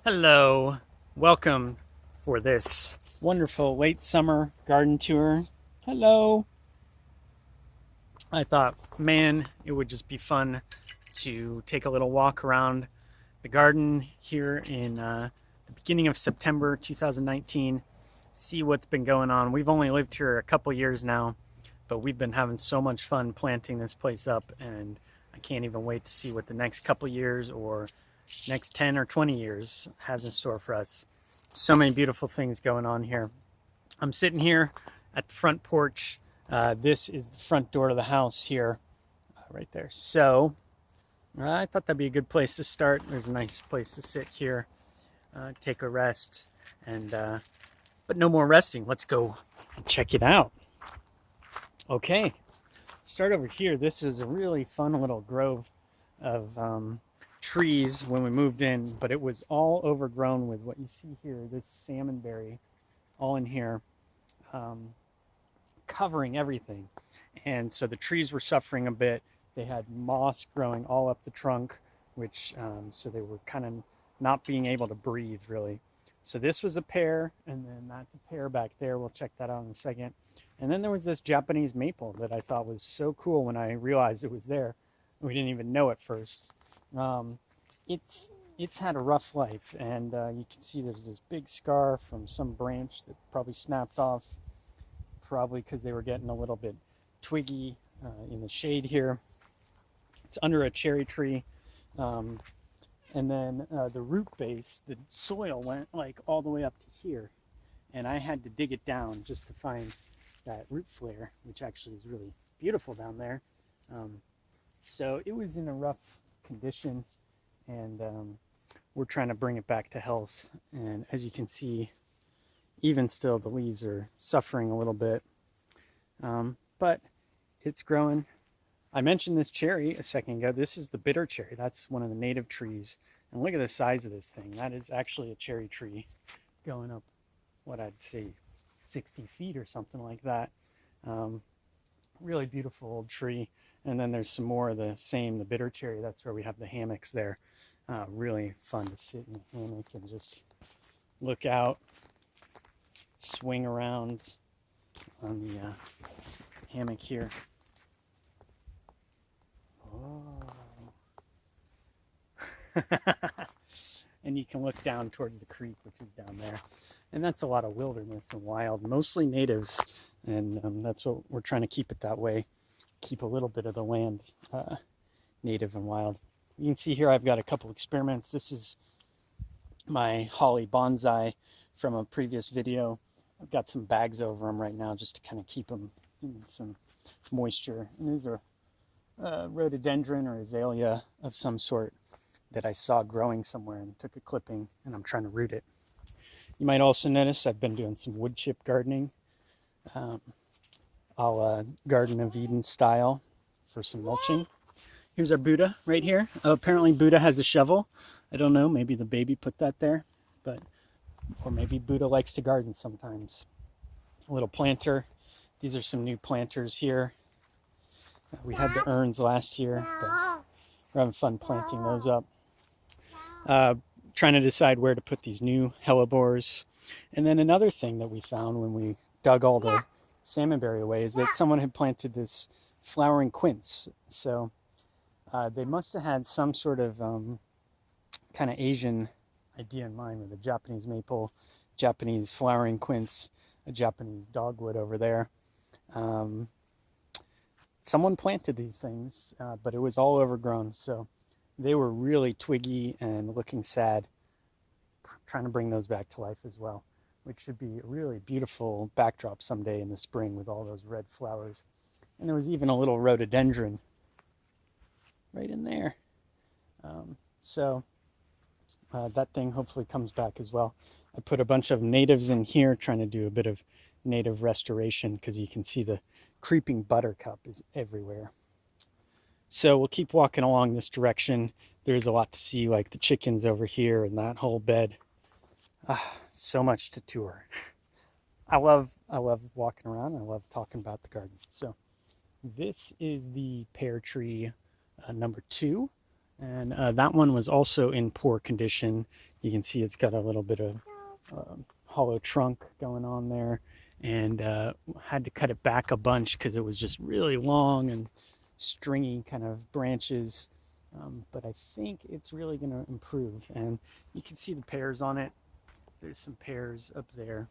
Hello, welcome for this wonderful late summer garden tour. Hello. I thought, man, it would just be fun to take a little walk around the garden here in the beginning of September 2019, see what's been going on. We've only lived here a couple years now, but we've been having so much fun planting this place up, and I can't even wait to see what the next couple years or next 10 or 20 years has in store for us. So many beautiful things going on here. I'm sitting here at the front porch. This is the front door to the house here, right there. So I thought that'd be a good place to start. There's a nice place to sit here, take a rest, and but no more resting. Let's go and check it out. Okay, start over here. This is a really fun little grove of trees when we moved in, but it was all overgrown with what you see here, this salmonberry, all in here, covering everything. And so the trees were suffering a bit. They had moss growing all up the trunk, which so they were kind of not being able to breathe really. So this was a pear, and then that's a pear back there. We'll check that out in a second. And then there was this Japanese maple that I thought was so cool when I realized it was there. We didn't even know at first. It's had a rough life, and you can see there's this big scar from some branch that probably snapped off, probably because they were getting a little bit twiggy in the shade here. It's under a cherry tree. And then the root base, the soil went like all the way up to here. And I had to dig it down just to find that root flare, which actually is really beautiful down there. So it was in a rough condition, and we're trying to bring it back to health. And as you can see, even still, the leaves are suffering a little bit. But it's growing. I mentioned this cherry a second ago. This is the bitter cherry. That's one of the native trees. And look at the size of this thing. That is actually a cherry tree going up, what I'd say, 60 feet or something like that. Really beautiful old tree. And then there's some more of the same, the bitter cherry. That's where we have the hammocks there. Really fun to sit in a hammock and just look out, swing around on the hammock here. And you can look down towards the creek, which is down there. And that's a lot of wilderness and wild, mostly natives. And that's what we're trying to keep it that way. Keep a little bit of the land native and wild. You can see here I've got a couple experiments. This is my holly bonsai from a previous video. I've got some bags over them right now just to kind of keep them in some moisture. And these are rhododendron or azalea of some sort that I saw growing somewhere and took a clipping, and I'm trying to root it. You might also notice I've been doing some wood chip gardening, a la Garden of Eden style, for some mulching. Here's our Buddha right here. Apparently Buddha has a shovel. I don't know, maybe the baby put that there, or maybe Buddha likes to garden sometimes. A little planter. These are some new planters here. We had the urns last year, but we're having fun planting those up. Trying to decide where to put these new hellebores. And then another thing that we found when we dug all the salmonberry away is that someone had planted this flowering quince. So they must have had some sort of kind of Asian idea in mind with a Japanese maple, Japanese flowering quince, a Japanese dogwood over there. Someone planted these things, but it was all overgrown. So they were really twiggy and looking sad. Trying to bring those back to life as well, which should be a really beautiful backdrop someday in the spring with all those red flowers. And there was even a little rhododendron right in there. So that thing hopefully comes back as well. I put a bunch of natives in here, trying to do a bit of native restoration, because you can see the creeping buttercup is everywhere. So we'll keep walking along this direction. There's a lot to see, like the chickens over here and that whole bed. So much to tour. I love walking around. I love talking about the garden. So this is the pear tree number 2. And that one was also in poor condition. You can see it's got a little bit of hollow trunk going on there, and had to cut it back a bunch because it was just really long and stringy kind of branches. But I think it's really going to improve, and you can see the pears on it. There's some pears up there.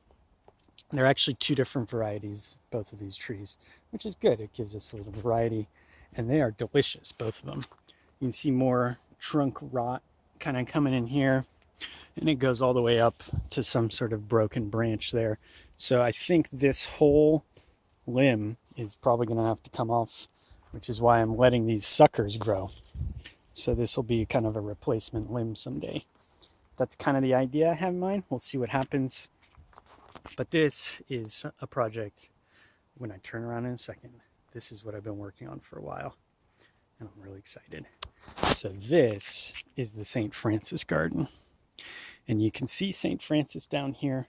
They're actually two different varieties, both of these trees, which is good. It gives us a little variety, and they are delicious, both of them. You can see more trunk rot kind of coming in here, and it goes all the way up to some sort of broken branch there. So I think this whole limb is probably going to have to come off, which is why I'm letting these suckers grow. So this will be kind of a replacement limb someday. That's kind of the idea I have in mind. We'll see what happens. But this is a project, when I turn around in a second, this is what I've been working on for a while, and I'm really excited. So this is the St. Francis garden, and you can see St. Francis down here,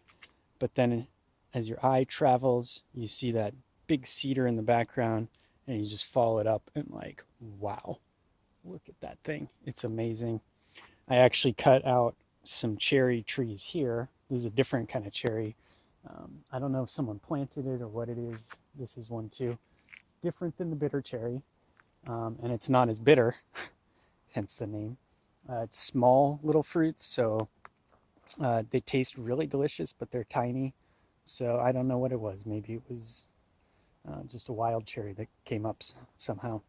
but then as your eye travels, you see that big cedar in the background, and you just follow it up, and like, wow, look at that thing. It's amazing. I actually cut out some cherry trees here. This is a different kind of cherry. I don't know if someone planted it or what it is. This is one too. It's different than the bitter cherry, and it's not as bitter, hence the name. It's small little fruits, so they taste really delicious, but they're tiny. So I don't know what it was. Maybe it was just a wild cherry that came up somehow.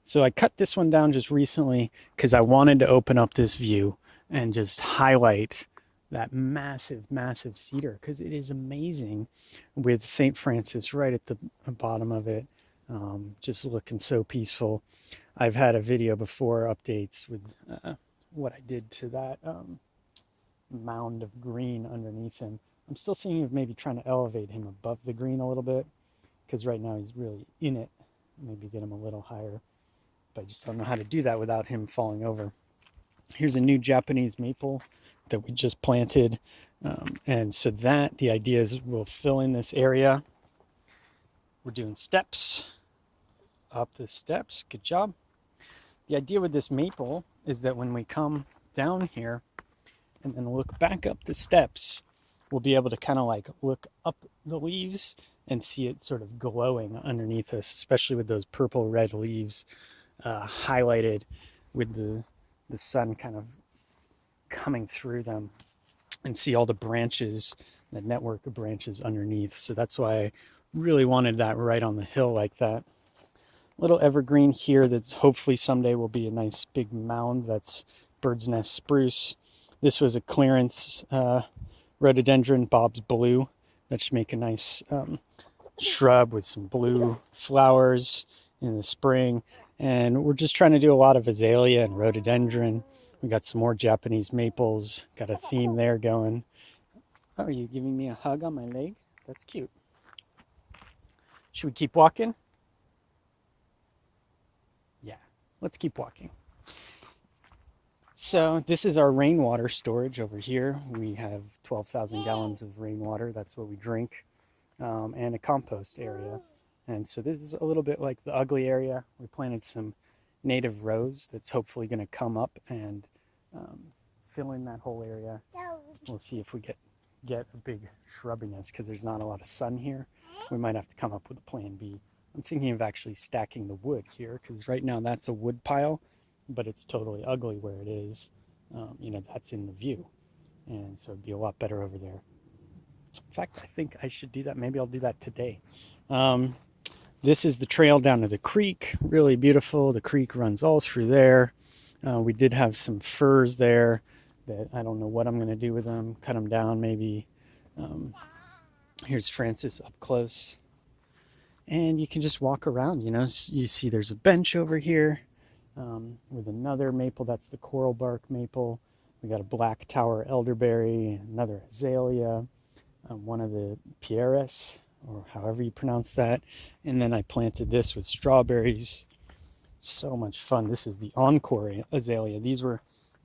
So I cut this one down just recently because I wanted to open up this view and just highlight that massive, massive cedar, because it is amazing with St. Francis right at the bottom of it, just looking so peaceful. I've had a video before, updates with what I did to that mound of green underneath him. I'm still thinking of maybe trying to elevate him above the green a little bit, because right now he's really in it. Maybe get him a little higher, but I just don't know how to do that without him falling over. Here's a new Japanese maple that we just planted. And so that the idea is we'll fill in this area. We're doing steps, up the steps. Good job. The idea with this maple is that when we come down here and then look back up the steps, we'll be able to kind of like look up the leaves and see it sort of glowing underneath us, especially with those purple red leaves highlighted with the sun kind of coming through them, and see all the branches, the network of branches underneath. So that's why I really wanted that right on the hill like that. Little evergreen here that's hopefully someday will be a nice big mound. That's bird's nest spruce. This was a clearance rhododendron, Bob's Blue. That should make a nice shrub with some blue flowers in the spring. And we're just trying to do a lot of azalea and rhododendron. We got some more Japanese maples. Got a theme there going. Oh, are you giving me a hug on my leg? That's cute. Should we keep walking? Yeah, let's keep walking. So this is our rainwater storage over here. We have 12,000 gallons of rainwater. That's what we drink. And a compost area. And so this is a little bit like the ugly area. We planted some native rose that's hopefully going to come up and fill in that whole area. We'll see if we get a big shrubiness, because there's not a lot of sun here. We might have to come up with a plan B. I'm thinking of actually stacking the wood here, because right now that's a wood pile, but it's totally ugly where it is. That's in the view, and so it'd be a lot better over there. In fact, I think I should do that. Maybe I'll do that today. This is the trail down to the creek. Really beautiful. The creek runs all through there. We did have some firs there that I don't know what I'm going to do with them. Cut them down maybe. Here's Francis up close. And you can just walk around, you see there's a bench over here with another maple. That's the coral bark maple. We got a black tower elderberry, another azalea, one of the pieris, or however you pronounce that. And then I planted this with strawberries. So much fun. This is the Encore azalea. These were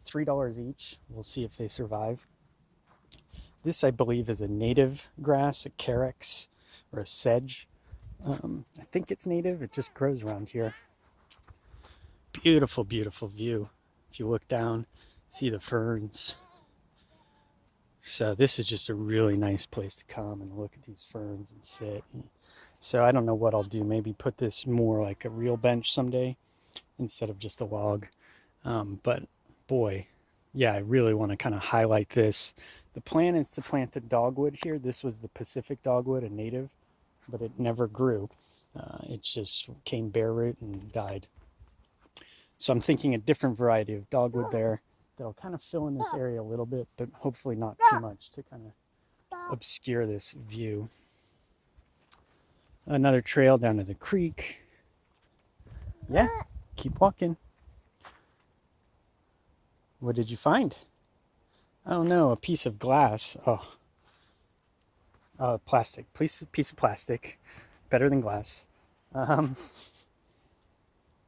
$3 each. We'll see if they survive. This, I believe, is a native grass, a carex, or a sedge. I think it's native. It just grows around here. Beautiful, beautiful view. If you look down, see the ferns. So this is just a really nice place to come and look at these ferns and sit. So I don't know what I'll do. Maybe put this more like a real bench someday instead of just a log. But boy, yeah, I really want to kind of highlight this. The plan is to plant a dogwood here. This was the Pacific dogwood, a native, but it never grew. It just came bare root and died. So I'm thinking a different variety of dogwood there that'll kind of fill in this area a little bit, but hopefully not too much to kind of obscure this view. Another trail down to the creek. Yeah, keep walking. What did you find? Oh no, a piece of glass. Oh, plastic. Piece of plastic. Better than glass.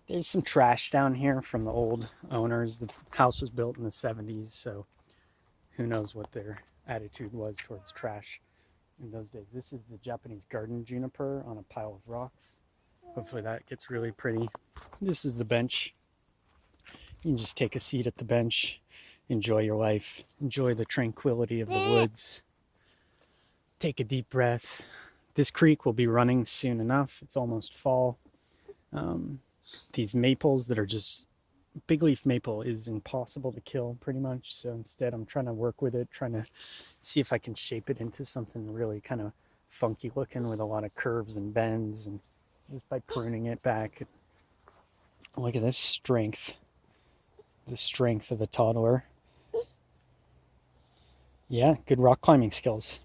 There's some trash down here from the old owners. The house was built in the 70s, so who knows what their attitude was towards trash in those days. This is the Japanese garden juniper on a pile of rocks. Hopefully that gets really pretty. This is the bench. You can just take a seat at the bench, enjoy your life, enjoy the tranquility of the woods. Take a deep breath. This creek will be running soon enough. It's almost fall. These maples that are just, big leaf maple is impossible to kill pretty much. So instead I'm trying to work with it, trying to see if I can shape it into something really kind of funky looking with a lot of curves and bends, and just by pruning it back. Look at this strength. The strength of a toddler. Yeah, good rock climbing skills.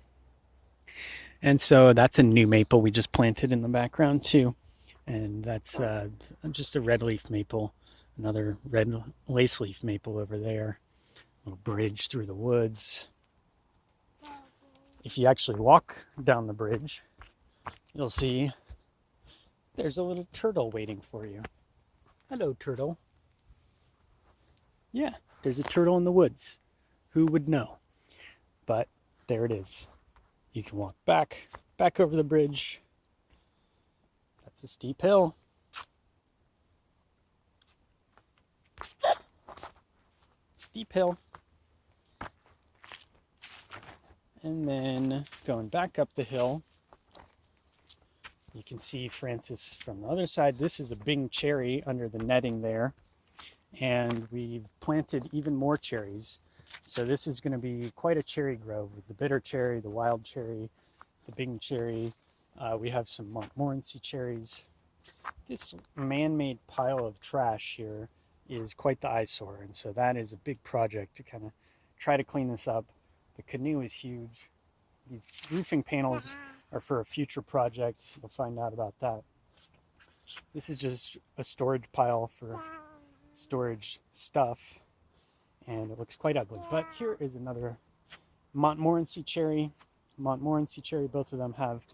And so that's a new maple we just planted in the background too. And that's just a red leaf maple, another red lace leaf maple over there. A little bridge through the woods. If you actually walk down the bridge, you'll see there's a little turtle waiting for you. Hello, turtle. Yeah, there's a turtle in the woods. Who would know? But there it is. You can walk back over the bridge. That's a steep hill. Steep hill. And then going back up the hill, you can see Francis from the other side. This is a Bing cherry under the netting there. And we've planted even more cherries. So this is going to be quite a cherry grove with the bitter cherry, the wild cherry, the Bing cherry. We have some Montmorency cherries. This man-made pile of trash here is quite the eyesore, and so that is a big project to kind of try to clean this up. The canoe is huge. These roofing panels are for a future project. You'll find out about that. This is just a storage pile for storage stuff, and it looks quite ugly. But here is another Montmorency cherry. Montmorency cherry, both of them have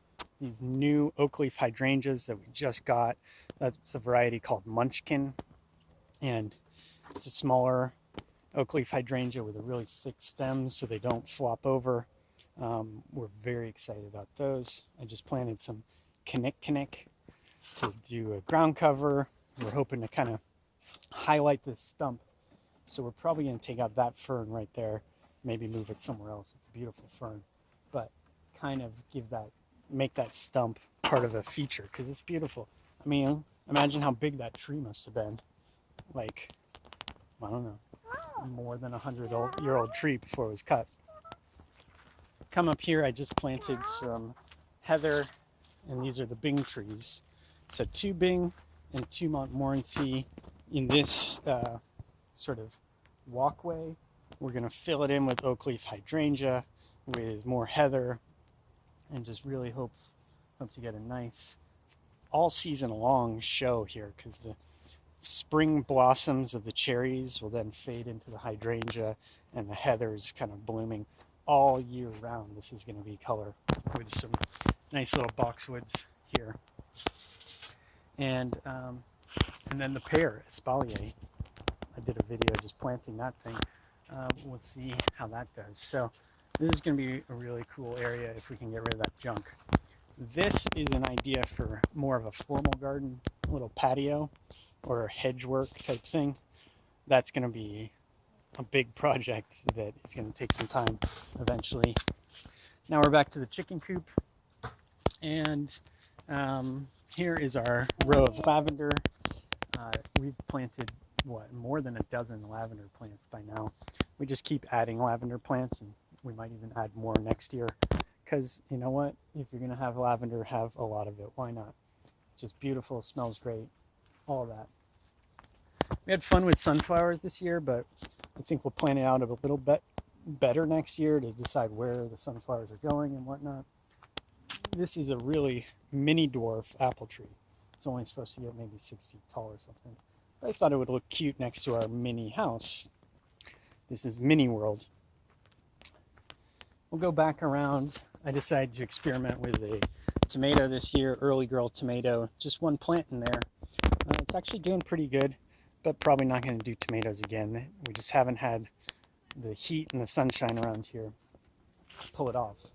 these new oak leaf hydrangeas that we just got. That's a variety called Munchkin, and it's a smaller oak leaf hydrangea with a really thick stem so they don't flop over. We're very excited about those. I just planted some kinnick to do a ground cover. We're hoping to kind of highlight this stump. So we're probably going to take out that fern right there, maybe move it somewhere else. It's a beautiful fern, but kind of make that stump part of a feature because it's beautiful. I mean, imagine how big that tree must have been. Like, I don't know, more than 100-year-old tree before it was cut. Come up here, I just planted some heather, and these are the Bing trees. So 2 Bing and 2 Montmorency in this sort of walkway. We're going to fill it in with oak leaf hydrangea, with more heather, and just really hope to get a nice all season long show here, because the spring blossoms of the cherries will then fade into the hydrangea, and the heather's kind of blooming all year round. This is going to be color with some nice little boxwoods here. And then the pear, espalier. I did a video just planting that thing. We'll see how that does. So this is going to be a really cool area if we can get rid of that junk. This is an idea for more of a formal garden, a little patio or hedge work type thing. that's going to be a big project that is going to take some time eventually. Now we're back to the chicken coop, and here is our row of lavender. We've planted more than a dozen lavender plants by now. We just keep adding lavender plants, and we might even add more next year, because you know what, if you're going to have lavender, have a lot of it. Why not? It's just beautiful, smells great, all that. We had fun with sunflowers this year, but I think we'll plan it out a little bit better next year to decide where the sunflowers are going and whatnot. This is a really mini dwarf apple tree. It's only supposed to get maybe 6 feet tall or something. But I thought it would look cute next to our mini house. This is Mini World. We'll go back around. I decided to experiment with a tomato this year, early girl tomato, just one plant in there. It's actually doing pretty good, but probably not going to do tomatoes again. We just haven't had the heat and the sunshine around here to pull it off.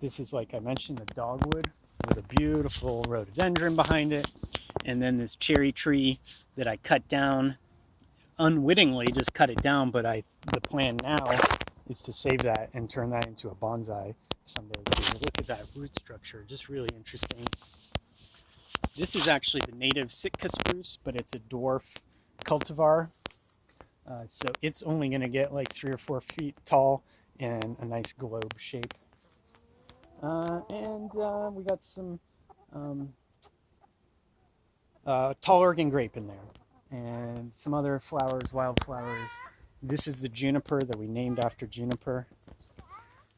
This is, like I mentioned, the dogwood with a beautiful rhododendron behind it, and then this cherry tree that I cut down unwittingly, just cut it down, but the plan now is to save that and turn that into a bonsai someday. Look at that root structure, just really interesting. This is actually the native Sitka spruce, but it's a dwarf cultivar. So it's only going to get like 3 or 4 feet tall and a nice globe shape. We got some tall Oregon grape in there, and some other flowers, wildflowers. This is the juniper that we named after Juniper.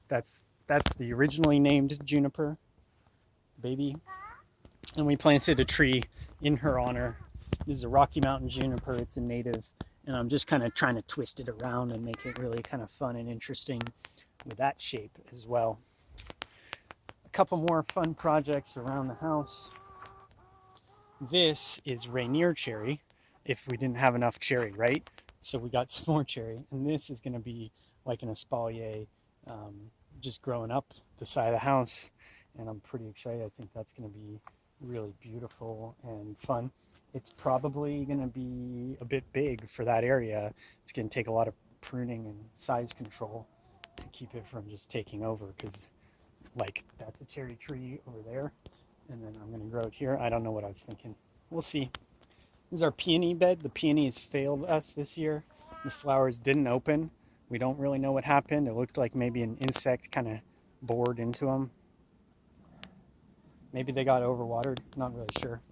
That's the originally named Juniper baby, and we planted a tree in her honor. This is a Rocky Mountain juniper. It's a native, and I'm just kind of trying to twist it around and make it really kind of fun and interesting with that shape as well. A couple more fun projects around the house. This is Rainier cherry, if we didn't have enough cherry, right? So we got some more cherry, and this is going to be like an espalier, just growing up the side of the house, and I'm pretty excited. I think that's going to be really beautiful and fun. It's probably going to be a bit big for that area. It's going to take a lot of pruning and size control to keep it from just taking over, because like that's a cherry tree over there, and then I'm going to grow it here. I don't know what I was thinking. We'll see. This is our peony bed. The peonies failed us this year. The flowers didn't open. We don't really know what happened. It looked like maybe an insect kind of bored into them. Maybe they got overwatered. Not really sure.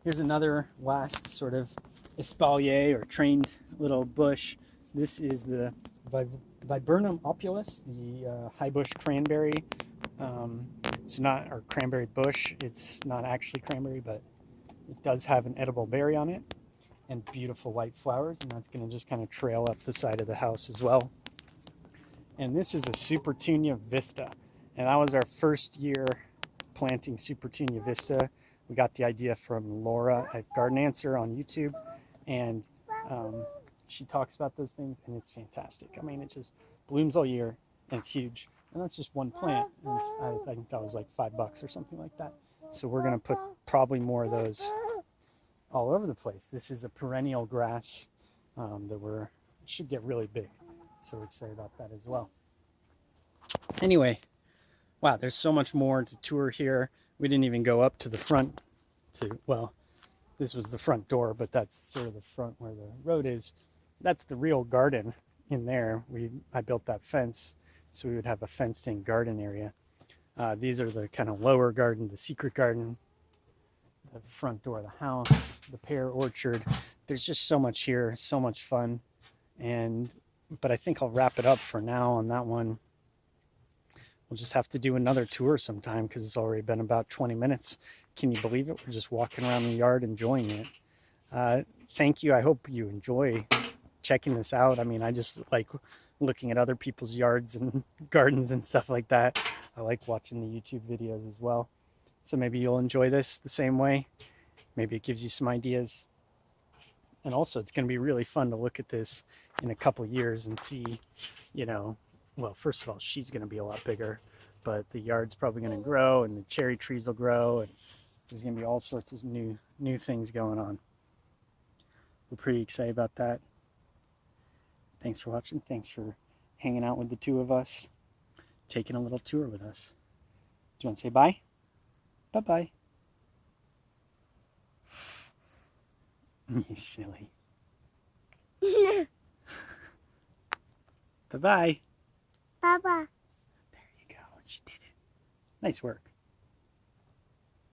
Here's another last sort of espalier or trained little bush. This is the Viburnum opulus, the high bush cranberry. It's not our cranberry bush. It's not actually cranberry, but it does have an edible berry on it and beautiful white flowers, and that's going to just kind of trail up the side of the house as well. And this is a Supertunia Vista, and that was our first year planting Supertunia Vista. We got the idea from Laura at Garden Answer on YouTube, and she talks about those things, and it's fantastic. I mean, it just blooms all year, and it's huge. And that's just one plant. And I think that was like $5 or something like that. So we're going to put probably more of those all over the place. This is a perennial grass that should get really big. So we're excited about that as well. Anyway, wow, there's so much more to tour here. We didn't even go up to the front well, this was the front door, but that's sort of the front where the road is. That's the real garden in there. I built that fence so we would have a fenced-in garden area. These are the kind of lower garden, the secret garden, the front door of the house, the pear orchard. There's just so much here, so much fun. But I think I'll wrap it up for now on that one. We'll just have to do another tour sometime because it's already been about 20 minutes. Can you believe it? We're just walking around the yard enjoying it. Thank you. I hope you enjoy checking this out. I mean, I just like looking at other people's yards and gardens and stuff like that. I like watching the YouTube videos as well. So maybe you'll enjoy this the same way. Maybe it gives you some ideas. And also it's going to be really fun to look at this in a couple years and see, well, first of all, she's going to be a lot bigger, but the yard's probably going to grow and the cherry trees will grow, and there's going to be all sorts of new things going on. We're pretty excited about that. Thanks for watching. Thanks for hanging out with the two of us, taking a little tour with us. Do you want to say bye? Bye-bye. You silly. Bye-bye. Baba. There you go. She did it. Nice work.